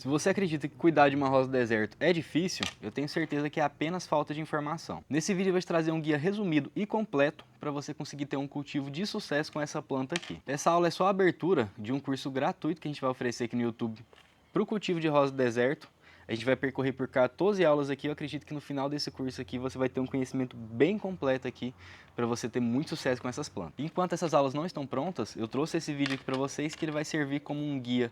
Se você acredita que cuidar de uma rosa do deserto é difícil, eu tenho certeza que é apenas falta de informação. Nesse vídeo eu vou te trazer um guia resumido e completo para você conseguir ter um cultivo de sucesso com essa planta aqui. Essa aula é só a abertura de um curso gratuito que a gente vai oferecer aqui no YouTube para o cultivo de rosa do deserto. A gente vai percorrer por 14 aulas aqui. Eu acredito que no final desse curso aqui você vai ter um conhecimento bem completo aqui para você ter muito sucesso com essas plantas. Enquanto essas aulas não estão prontas, eu trouxe esse vídeo aqui para vocês que ele vai servir como um guia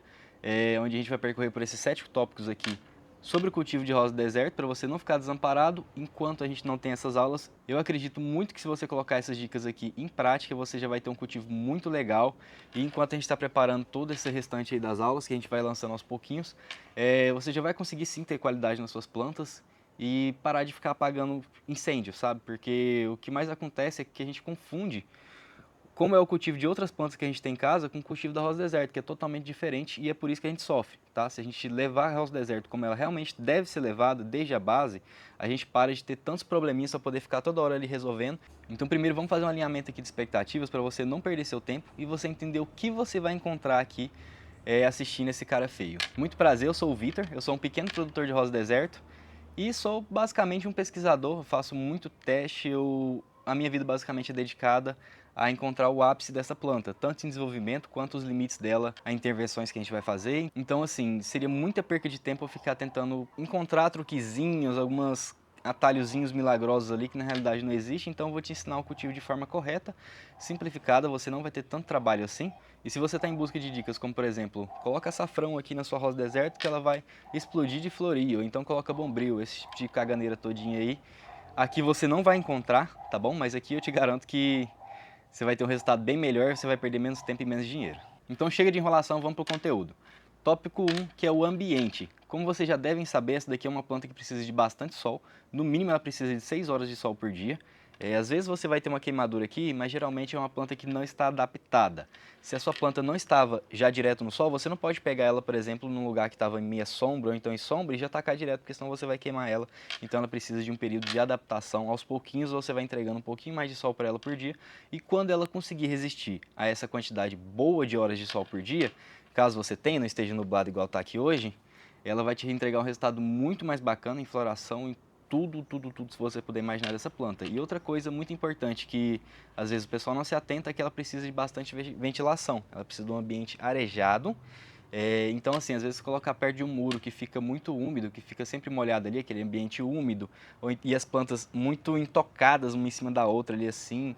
onde a gente vai percorrer por esses 7 tópicos aqui sobre o cultivo de rosa do deserto, para você não ficar desamparado enquanto a gente não tem essas aulas. Eu acredito muito que se você colocar essas dicas aqui em prática, você já vai ter um cultivo muito legal. E enquanto a gente está preparando todo esse restante aí das aulas, que a gente vai lançando aos pouquinhos, você já vai conseguir sim ter qualidade nas suas plantas e parar de ficar apagando incêndio, sabe? Porque o que mais acontece é que a gente confunde como é o cultivo de outras plantas que a gente tem em casa com o cultivo da rosa do deserto, que é totalmente diferente e é por isso que a gente sofre, tá? Se a gente levar a rosa do deserto como ela realmente deve ser levada, desde a base, a gente para de ter tantos probleminhas para poder ficar toda hora ali resolvendo. Então primeiro vamos fazer um alinhamento aqui de expectativas para você não perder seu tempo e você entender o que você vai encontrar aqui assistindo esse cara feio. Muito prazer, eu sou o Vitor, eu sou um pequeno produtor de rosa do deserto e sou basicamente um pesquisador, eu faço muito teste, a minha vida basicamente é dedicada a encontrar o ápice dessa planta, tanto em desenvolvimento quanto os limites dela, a intervenções que a gente vai fazer. Então, assim, seria muita perca de tempo eu ficar tentando encontrar truquezinhos, algumas atalhozinhos milagrosos ali que na realidade não existe. Então eu vou te ensinar o cultivo de forma correta, simplificada, você não vai ter tanto trabalho assim. E se você está em busca de dicas como, por exemplo, coloca açafrão aqui na sua rosa do deserto que ela vai explodir de florir, ou então coloca bombril, esse tipo de caganeira todinha aí, aqui você não vai encontrar, tá bom? Mas aqui eu te garanto que você vai ter um resultado bem melhor, você vai perder menos tempo e menos dinheiro. Então chega de enrolação, vamos para o conteúdo. Tópico 1, que é o ambiente. Como vocês já devem saber, essa daqui é uma planta que precisa de bastante sol. No mínimo ela precisa de 6 horas de sol por dia. Às vezes você vai ter uma queimadura aqui, mas geralmente é uma planta que não está adaptada. Se a sua planta não estava já direto no sol, você não pode pegar ela, por exemplo, num lugar que estava em meia sombra ou então em sombra e já tacar direto, porque senão você vai queimar ela. Então ela precisa de um período de adaptação. Aos pouquinhos você vai entregando um pouquinho mais de sol para ela por dia. E quando ela conseguir resistir a essa quantidade boa de horas de sol por dia, caso você tenha, não esteja nublado igual está aqui hoje, ela vai te entregar um resultado muito mais bacana em floração, em tudo, se você puder imaginar dessa planta. E outra coisa muito importante que às vezes o pessoal não se atenta é que ela precisa de bastante ventilação. Ela precisa de um ambiente arejado. Então assim, às vezes você colocar perto de um muro que fica muito úmido, que fica sempre molhado ali, aquele ambiente úmido, e as plantas muito intocadas uma em cima da outra ali assim,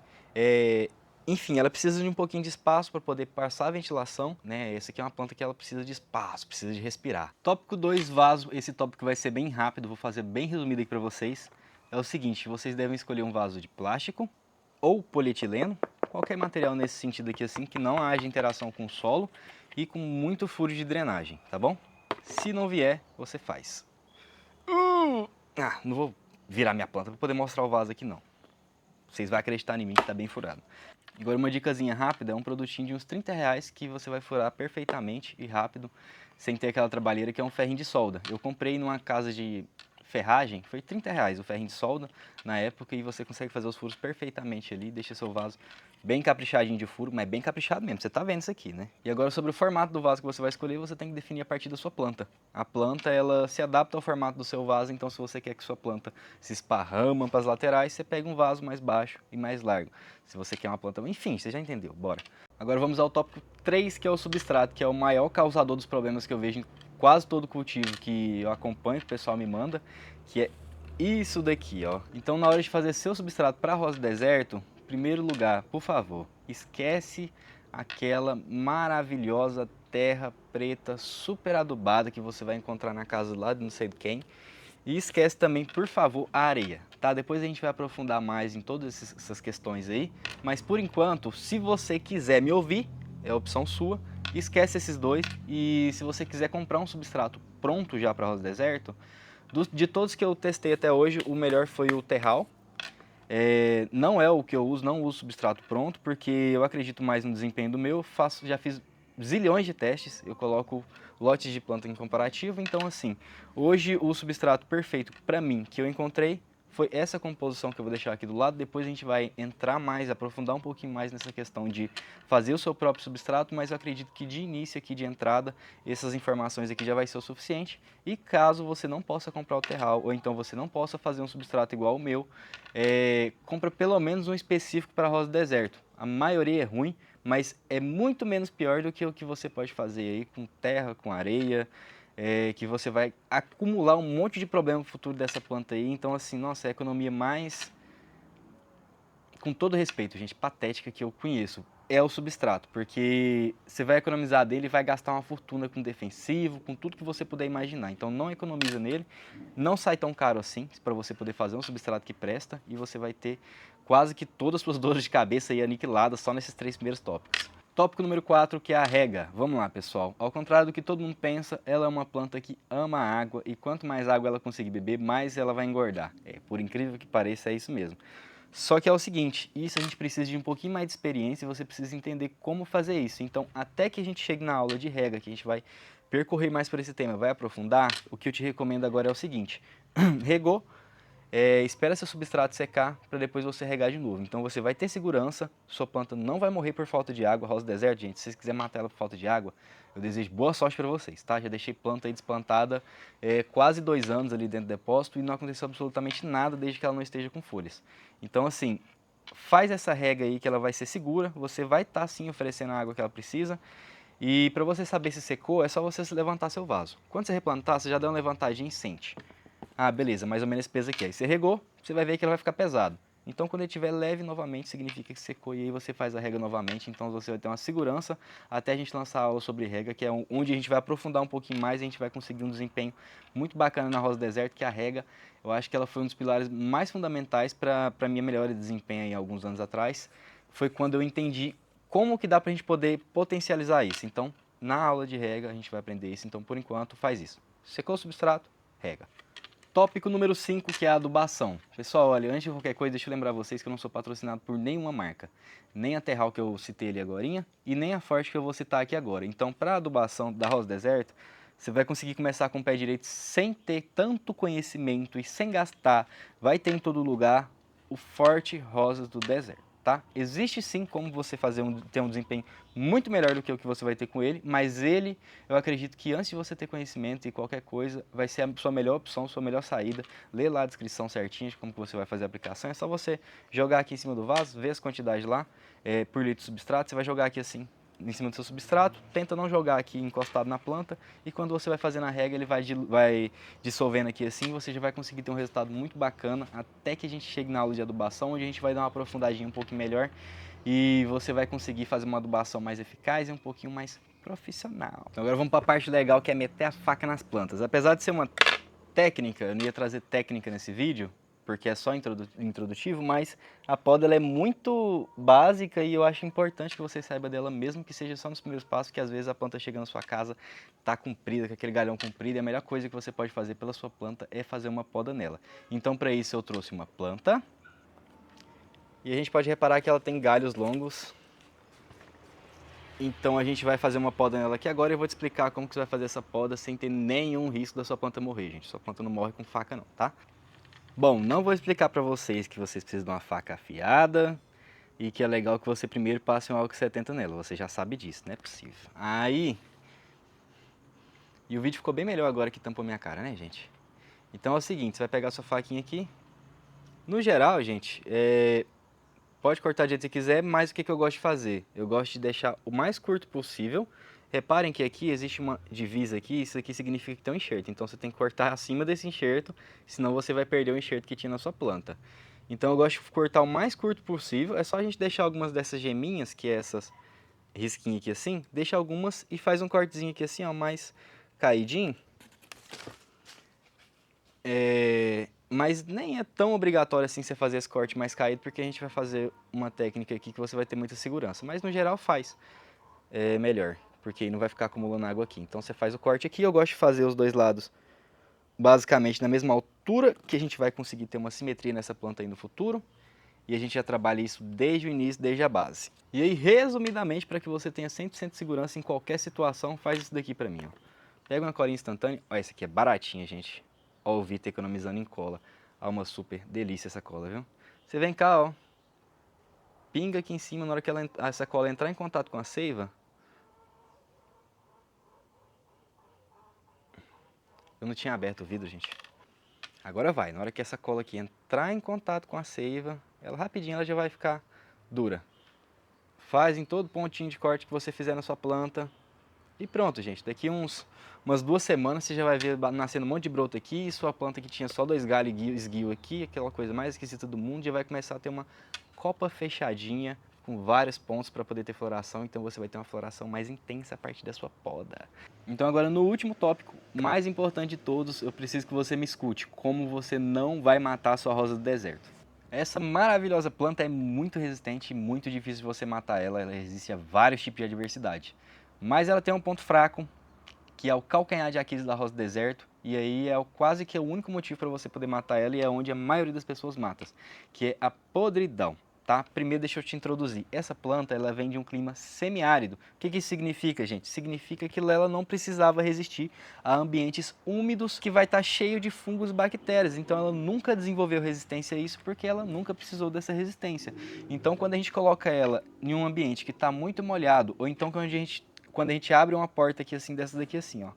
enfim, ela precisa de um pouquinho de espaço para poder passar a ventilação, né? Essa aqui é uma planta que ela precisa de espaço, precisa de respirar. Tópico 2, vaso. Esse tópico vai ser bem rápido, vou fazer bem resumido aqui para vocês. É o seguinte, vocês devem escolher um vaso de plástico ou polietileno, qualquer material nesse sentido aqui assim, que não haja interação com o solo e com muito furo de drenagem, tá bom? Se não vier, você faz. Não vou virar minha planta para poder mostrar o vaso aqui não. Vocês vão acreditar em mim que tá bem furado. Agora uma dicasinha rápida, é um produtinho de uns 30 reais que você vai furar perfeitamente e rápido, sem ter aquela trabalheira, que é um ferrinho de solda. Eu comprei numa casa de ferragem, foi 30 reais o ferrinho de solda na época e você consegue fazer os furos perfeitamente ali, deixa seu vaso bem caprichadinho de furo, mas bem caprichado mesmo, você tá vendo isso aqui, né? E agora sobre o formato do vaso que você vai escolher, você tem que definir a partir da sua planta. A planta, ela se adapta ao formato do seu vaso, então se você quer que sua planta se esparrama para as laterais, você pega um vaso mais baixo e mais largo. Se você quer uma planta, enfim, você já entendeu, bora. Agora vamos ao tópico 3, que é o substrato, que é o maior causador dos problemas que eu vejo em quase todo cultivo que eu acompanho, que o pessoal me manda, que é isso daqui, ó. Então na hora de fazer seu substrato para rosa do deserto, em primeiro lugar, por favor, esquece aquela maravilhosa terra preta super adubada que você vai encontrar na casa lá de não sei de quem. E esquece também, por favor, a areia, tá? Depois a gente vai aprofundar mais em todas essas questões aí. Mas por enquanto, se você quiser me ouvir, é a opção sua. Esquece esses dois. E se você quiser comprar um substrato pronto já para rosa do deserto, de todos que eu testei até hoje, o melhor foi o Terral. Não é o que eu uso, não uso substrato pronto, porque eu acredito mais no desempenho do meu. Já fiz zilhões de testes, eu coloco lotes de planta em comparativo, então assim, hoje o substrato perfeito para mim que eu encontrei foi essa composição que eu vou deixar aqui do lado. Depois a gente vai entrar mais, aprofundar um pouquinho mais nessa questão de fazer o seu próprio substrato, mas eu acredito que de início aqui, de entrada, essas informações aqui já vai ser o suficiente. E caso você não possa comprar o terral, ou então você não possa fazer um substrato igual ao meu, compra pelo menos um específico para rosa do deserto. A maioria é ruim, mas é muito menos pior do que o que você pode fazer aí com terra, com areia, que você vai acumular um monte de problema no futuro dessa planta aí. Então, assim, nossa, é a economia mais, com todo respeito, gente, patética que eu conheço, é o substrato, porque você vai economizar dele e vai gastar uma fortuna com defensivo, com tudo que você puder imaginar. Então, não economiza nele, não sai tão caro assim para você poder fazer um substrato que presta, e você vai ter quase que todas as suas dores de cabeça aí aniquiladas só nesses 3 primeiros tópicos. Tópico número 4, que é a rega. Vamos lá, pessoal. Ao contrário do que todo mundo pensa, ela é uma planta que ama a água, e quanto mais água ela conseguir beber, mais ela vai engordar. Por incrível que pareça, é isso mesmo. Só que é o seguinte, isso a gente precisa de um pouquinho mais de experiência, e você precisa entender como fazer isso. Então, até que a gente chegue na aula de rega, que a gente vai percorrer mais por esse tema, vai aprofundar, o que eu te recomendo agora é o seguinte: regou, espera seu substrato secar para depois você regar de novo. Então você vai ter segurança, sua planta não vai morrer por falta de água. Rosa do deserto, gente, se vocês quiserem matar ela por falta de água, eu desejo boa sorte para vocês, tá? Já deixei planta aí desplantada quase 2 anos ali dentro do depósito e não aconteceu absolutamente nada desde que ela não esteja com folhas. Então, assim, faz essa rega aí que ela vai ser segura, você vai estar sim oferecendo a água que ela precisa. E para você saber se secou, é só você levantar seu vaso. Quando você replantar, você já dá uma levantadinha e sente. Ah, beleza, mais ou menos esse peso aqui. Aí você regou, você vai ver que ele vai ficar pesado. Então, quando ele estiver leve novamente, significa que secou, e aí você faz a rega novamente. Então, você vai ter uma segurança até a gente lançar a aula sobre rega, que é onde a gente vai aprofundar um pouquinho mais e a gente vai conseguir um desempenho muito bacana na rosa do deserto, que a rega, eu acho que ela foi um dos pilares mais fundamentais para a minha melhora de desempenho aí, alguns anos atrás. Foi quando eu entendi como que dá para a gente poder potencializar isso. Então, na aula de rega, a gente vai aprender isso. Então, por enquanto, faz isso. Secou o substrato, rega. Tópico número 5, que é a adubação. Pessoal, olha, antes de qualquer coisa, deixa eu lembrar vocês que eu não sou patrocinado por nenhuma marca. Nem a Terral que eu citei ali agorinha, e nem a Forte que eu vou citar aqui agora. Então, para a adubação da rosa do deserto, você vai conseguir começar com o pé direito sem ter tanto conhecimento e sem gastar. Vai ter em todo lugar o Forte Rosas do Deserto, tá? Existe sim como você ter um desempenho muito melhor do que o que você vai ter com ele, mas ele, eu acredito que antes de você ter conhecimento e qualquer coisa, vai ser a sua melhor opção, sua melhor saída. Lê lá a descrição certinha de como que você vai fazer a aplicação. É só você jogar aqui em cima do vaso, ver as quantidades lá, por litro de substrato. Você vai jogar aqui assim, em cima do seu substrato, tenta não jogar aqui encostado na planta, e quando você vai fazendo a rega, ele vai dissolvendo aqui assim, você já vai conseguir ter um resultado muito bacana, até que a gente chegue na aula de adubação, onde a gente vai dar uma aprofundadinha um pouquinho melhor, e você vai conseguir fazer uma adubação mais eficaz e um pouquinho mais profissional. Então agora vamos para a parte legal, que é meter a faca nas plantas. Apesar de ser uma técnica, eu não ia trazer técnica nesse vídeo, porque é só introdutivo, mas a poda ela é muito básica e eu acho importante que você saiba dela, mesmo que seja só nos primeiros passos, que às vezes a planta chega na sua casa, tá comprida, com aquele galhão comprido, e a melhor coisa que você pode fazer pela sua planta é fazer uma poda nela. Então, para isso, eu trouxe uma planta, e a gente pode reparar que ela tem galhos longos. Então a gente vai fazer uma poda nela aqui agora, e eu vou te explicar como que você vai fazer essa poda sem ter nenhum risco da sua planta morrer, gente. Sua planta não morre com faca não, tá? Bom, não vou explicar para vocês que vocês precisam de uma faca afiada e que é legal que você primeiro passe um álcool 70 nela. Você já sabe disso, não é possível. Aí... E o vídeo ficou bem melhor agora que tampou minha cara, né, gente? Então é o seguinte, você vai pegar a sua faquinha aqui. No geral, gente, pode cortar do jeito que você quiser, mas o que eu gosto de fazer? Eu gosto de deixar o mais curto possível. Reparem que aqui existe uma divisa aqui, isso aqui significa que tem um enxerto. Então você tem que cortar acima desse enxerto, senão você vai perder o enxerto que tinha na sua planta. Então eu gosto de cortar o mais curto possível. É só a gente deixar algumas dessas geminhas, que é essas risquinhas aqui assim, deixa algumas e faz um cortezinho aqui assim, ó, mais caidinho. Mas nem é tão obrigatório assim você fazer esse corte mais caído, porque a gente vai fazer uma técnica aqui que você vai ter muita segurança. Mas no geral faz melhor, porque não vai ficar acumulando água aqui. Então você faz o corte aqui, eu gosto de fazer os dois lados basicamente na mesma altura, que a gente vai conseguir ter uma simetria nessa planta aí no futuro. E a gente já trabalha isso desde o início, desde a base. E aí, resumidamente, para que você tenha 100% de segurança em qualquer situação, faz isso daqui para mim, ó. Pega uma colinha instantânea, ó, essa aqui é baratinha, gente. Ó, o Vita economizando em cola. Ah, uma super delícia essa cola, viu? Você vem cá, ó. Pinga aqui em cima, na hora que essa cola entrar em contato com a seiva. Eu não tinha aberto o vidro, gente. Agora vai, na hora que essa cola aqui entrar em contato com a seiva, ela rapidinho ela já vai ficar dura. Faz em todo pontinho de corte que você fizer na sua planta. E pronto, gente. Daqui umas 2 semanas você já vai ver nascendo um monte de broto aqui. E sua planta que tinha só 2 galhos e esguio aqui, aquela coisa mais esquisita do mundo, já vai começar a ter uma copa fechadinha com vários pontos para poder ter floração. Então você vai ter uma floração mais intensa a partir da sua poda. Então agora no último tópico, mais importante de todos, eu preciso que você me escute. Como você não vai matar a sua rosa do deserto. Essa maravilhosa planta é muito resistente e muito difícil de você matar ela. Ela resiste a vários tipos de adversidade. Mas ela tem um ponto fraco, que é o calcanhar de Aquiles da rosa do deserto, e aí é quase que o único motivo para você poder matar ela e é onde a maioria das pessoas mata, que é a podridão, tá? Primeiro deixa eu te introduzir. Essa planta, ela vem de um clima semiárido. O que isso significa, gente? Significa que ela não precisava resistir a ambientes úmidos que vai estar cheio de fungos e bactérias. Então ela nunca desenvolveu resistência a isso porque ela nunca precisou dessa resistência. Então quando a gente coloca ela em um ambiente que está muito molhado, ou então quando a gente abre uma porta aqui assim, dessa daqui assim, ó.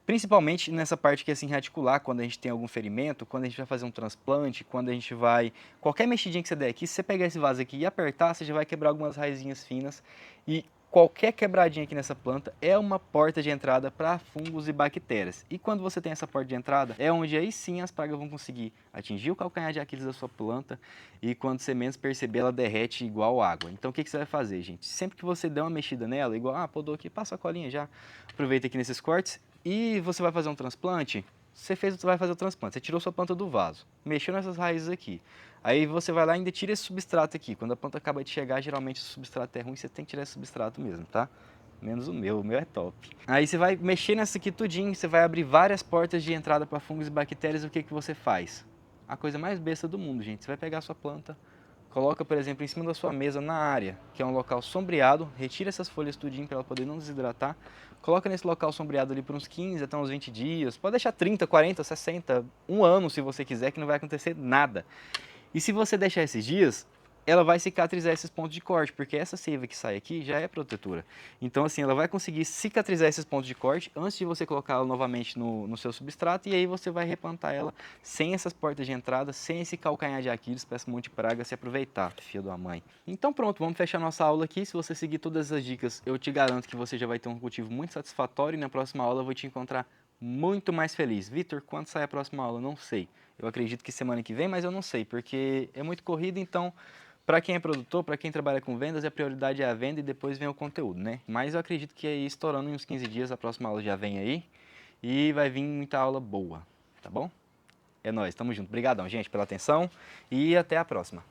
Principalmente nessa parte aqui assim reticular, quando a gente tem algum ferimento, quando a gente vai fazer um transplante, quando a gente vai... Qualquer mexidinha que você der aqui, se você pegar esse vaso aqui e apertar, você já vai quebrar algumas raizinhas finas. E qualquer quebradinha aqui nessa planta é uma porta de entrada para fungos e bactérias. E quando você tem essa porta de entrada, é onde aí sim as pragas vão conseguir atingir o calcanhar de Aquiles da sua planta e quando você menos perceber, ela derrete igual água. Então o que você vai fazer, gente? Sempre que você der uma mexida nela, igual, podou aqui, passa a colinha já, aproveita aqui nesses cortes e você vai fazer um transplante, você vai fazer o transplante, você tirou sua planta do vaso, mexeu nessas raízes aqui. Aí você vai lá e ainda tira esse substrato aqui. Quando a planta acaba de chegar, geralmente o substrato é ruim, você tem que tirar esse substrato mesmo, tá? Menos o meu é top. Aí você vai mexer nessa aqui tudinho, você vai abrir várias portas de entrada para fungos e bactérias, o que você faz? A coisa mais besta do mundo, gente. Você vai pegar a sua planta, coloca, por exemplo, em cima da sua mesa na área, que é um local sombreado, retira essas folhas tudinho para ela poder não desidratar, coloca nesse local sombreado ali por uns 15 até uns 20 dias, pode deixar 30, 40, 60, um ano se você quiser, que não vai acontecer nada. E se você deixar esses dias, ela vai cicatrizar esses pontos de corte, porque essa seiva que sai aqui já é protetora. Então assim, ela vai conseguir cicatrizar esses pontos de corte antes de você colocá-la novamente no seu substrato, e aí você vai replantar ela sem essas portas de entrada, sem esse calcanhar de Aquiles para esse monte de praga se aproveitar, filho da mãe. Então pronto, vamos fechar nossa aula aqui. Se você seguir todas essas dicas, eu te garanto que você já vai ter um cultivo muito satisfatório e na próxima aula eu vou te encontrar muito mais feliz. Vitor, quando sai a próxima aula? Não sei. Eu acredito que semana que vem, mas eu não sei, porque é muito corrido, então para quem é produtor, para quem trabalha com vendas, a prioridade é a venda e depois vem o conteúdo, né? Mas eu acredito que aí estourando em uns 15 dias, a próxima aula já vem aí e vai vir muita aula boa, tá bom? É nóis, tamo junto. Obrigadão, gente, pela atenção e até a próxima.